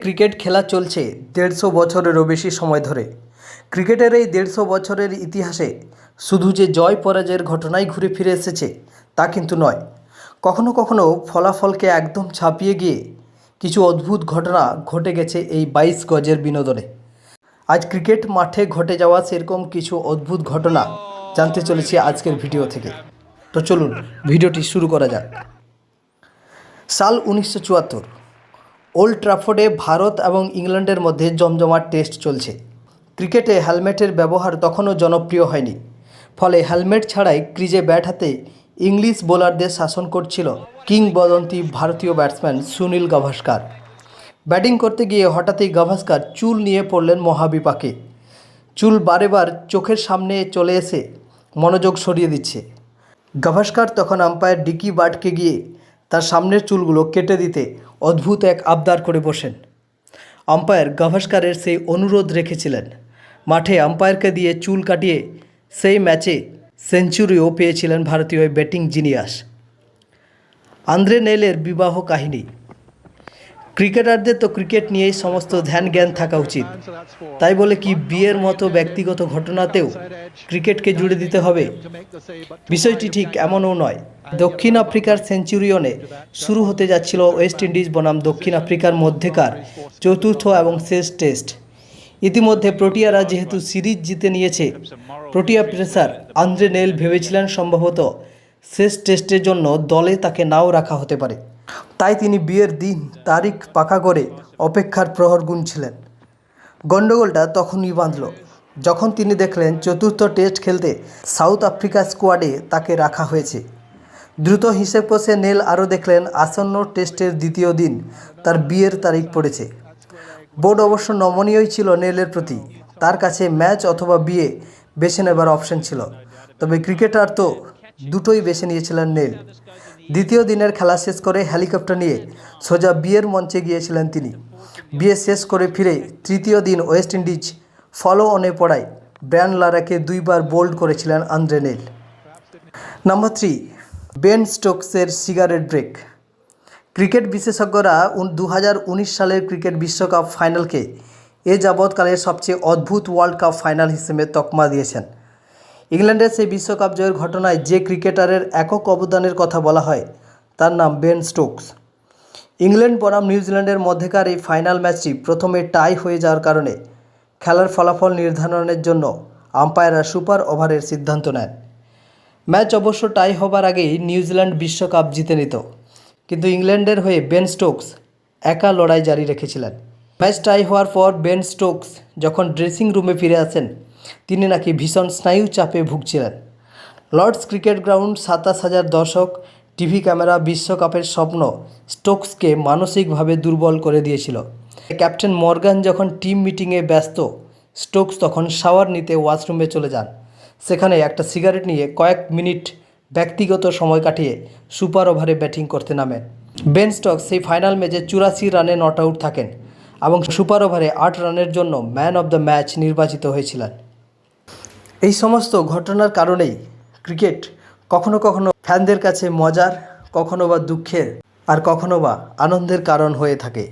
Cricket খেলা চলছে ১৫০ বছরেরও বেশি সময় ধরে। ক্রিকেটের এই ১৫০ বছরের ইতিহাসে শুধু যে জয় পরাজয়ের ঘটনাই ঘুরে ফিরে এসেছে তা কিন্তু নয়। কখনো কখনো ফলাফলকে একদম ছাপিয়ে গিয়ে কিছু অদ্ভুত ঘটনা ঘটে গেছে এই ২২ গজের বিনোদনে। আজ ক্রিকেট মাঠে ঘটে যাওয়া সেরকম কিছু অদ্ভুত ঘটনা জানতে চলেছি আজকের ভিডিও থেকে। তো চলুন ভিডিওটি শুরু করা যাক। সাল ১৯৭৪, ওল্ড ট্রাফোর্ডে ভারত এবং ইংল্যান্ডের মধ্যে জমজমাট টেস্ট চলছে। ক্রিকেটে হেলমেটের ব্যবহার তখনও জনপ্রিয় হয়নি, ফলে হেলমেট ছাড়াই ক্রিজে ব্যাট হাতে ইংলিশ বোলারদের শাসন করছিল কিংবদন্তি ভারতীয় ব্যাটসম্যান সুনীল গাভাস্কার। ব্যাটিং করতে গিয়ে হঠাৎই গাভাস্কার চুল নিয়ে পড়লেন মহাবিপাকে। চুল বারেবার চোখের সামনে চলে এসে মনোযোগ সরিয়ে দিচ্ছে। গাভাস্কার তখন আম্পায়ার ডিকি বার্ডকে গিয়ে তার সামনের চুলগুলো কেটে দিতে অদ্ভুত এক আবদার করে বসেন। আম্পায়ার গাভাস্কারের সেই অনুরোধ রেখেছিলেন। মাঠে আম্পায়ারকে দিয়ে চুল কাটিয়ে সেই ম্যাচে সেঞ্চুরিও পেয়েছিলেন ভারতীয় ব্যাটিং জিনিয়াস আন্দ্রে নেইলের বিবাহ কাহিনী। ক্রিকেটারদের তো ক্রিকেট নিয়েই সমস্ত ধ্যান জ্ঞান থাকা উচিত, তাই বলে কি বিয়ের মতো ব্যক্তিগত ঘটনাতেও ক্রিকেটকে জুড়ে দিতে হবে? বিষয়টি ঠিক এমনও নয়। দক্ষিণ আফ্রিকার সেঞ্চুরিয়নে শুরু হতে যাচ্ছিল ওয়েস্ট ইন্ডিজ বনাম দক্ষিণ আফ্রিকার মধ্যেকার চতুর্থ এবং শেষ টেস্ট। ইতিমধ্যে প্রোটিয়ারা যেহেতু সিরিজ জিতে নিয়েছে, প্রোটিয়া পেসার আন্দ্রে নেইল ভেবেছিলেন সম্ভবত শেষ টেস্টের জন্য দলে তাকে নাও রাখা হতে পারে। তাই তিনি বিয়ের দিন তারিখ পাকা করে অপেক্ষার প্রহর গুনছিলেন। গণ্ডগোলটা তখনই বাঁধল যখন তিনি দেখলেন চতুর্থ টেস্ট খেলতে সাউথ আফ্রিকা স্কোয়াডে তাকে রাখা হয়েছে। দ্রুত হিসেব কষে নেল আরও দেখলেন আসন্ন টেস্টের দ্বিতীয় দিন তার বিয়ের তারিখ পড়েছে। বোর্ড অবশ্য নমনীয়ই ছিল নেলের প্রতি, তার কাছে ম্যাচ অথবা বিয়ে বেছে নেবার অপশন ছিল। তবে ক্রিকেটার তো দুটোই বেছে নিয়েছিলেন নেল। দ্বিতীয় দিনের খেলা শেষ করে হেলিকপ্টার নিয়ে সোজা বিয়ের মঞ্চে গিয়েছিলেন তিনি। বিয়ে শেষ করে ফিরে তৃতীয় দিন ওয়েস্ট ইন্ডিজ ফলো অনে পড়ায় ব্রায়ান লারাকে দুইবার বোল্ড করেছিলেন আন্দ্রে নেইল। নাম্বার 3, বেন স্টোকসের সিগারেট ব্রেক। ক্রিকেট বিশেষজ্ঞরা ২০১৯ সালের ক্রিকেট বিশ্বকাপ ফাইনালকে এ যাবৎকালের সবচেয়ে অদ্ভুত ওয়ার্ল্ড কাপ ফাইনাল হিসেবে তকমা দিয়েছেন। ইংল্যান্ডের সেই বিশ্বকাপ জয়ের ঘটনায় যে ক্রিকেটারের একক অবদানের কথা বলা হয় তার নাম বেন স্টোকস। ইংল্যান্ড বনাম নিউজিল্যান্ডের মধ্যেকার এই ফাইনাল ম্যাচটি প্রথমে টাই হয়ে যাওয়ার কারণে খেলার ফলাফল নির্ধারণের জন্য আম্পায়াররা সুপার ওভারের সিদ্ধান্ত নেন। ম্যাচ অবশ্য টাই হবার আগেই নিউজিল্যান্ড বিশ্বকাপ জিতে নিত, কিন্তু ইংল্যান্ডের হয়ে বেন স্টোকস একা লড়াই জারি রেখেছিলেন। ম্যাচ টাই হওয়ার পর বেন স্টোকস যখন ড্রেসিং রুমে ফিরে আসেন, তিনি নাকি ভীষণ স্নায়ু চাপে ভুগছিলেন। লর্ডস ক্রিকেট গ্রাউন্ড, ২৭,০০০ দর্শক, টিভি ক্যামেরা, বিশ্বকাপের স্বপ্ন স্টোকসকে মানসিকভাবে দুর্বল করে দিয়েছিল। ক্যাপ্টেন মর্গান যখন টিম মিটিংয়ে ব্যস্ত, স্টোকস তখন শাওয়ার নিতে ওয়াশরুমে চলে যান। সেখানে একটা সিগারেট নিয়ে কয়েক মিনিট ব্যক্তিগত সময় কাটিয়ে সুপার ওভারে ব্যাটিং করতে নামেন। বেন স্টোকস সেই ফাইনাল ম্যাচে ৮৪ রানে নট আউট থাকেন এবং সুপার ওভারে ৮ রানের জন্য ম্যান অব দ্য ম্যাচ নির্বাচিত হয়েছিলেন। এই সমস্ত ঘটনার কারণেই ক্রিকেট কখনো কখনো ফ্যানদের কাছে মজার, কখনো বা দুঃখের, আর কখনো বা আনন্দের কারণ হয়ে থাকে।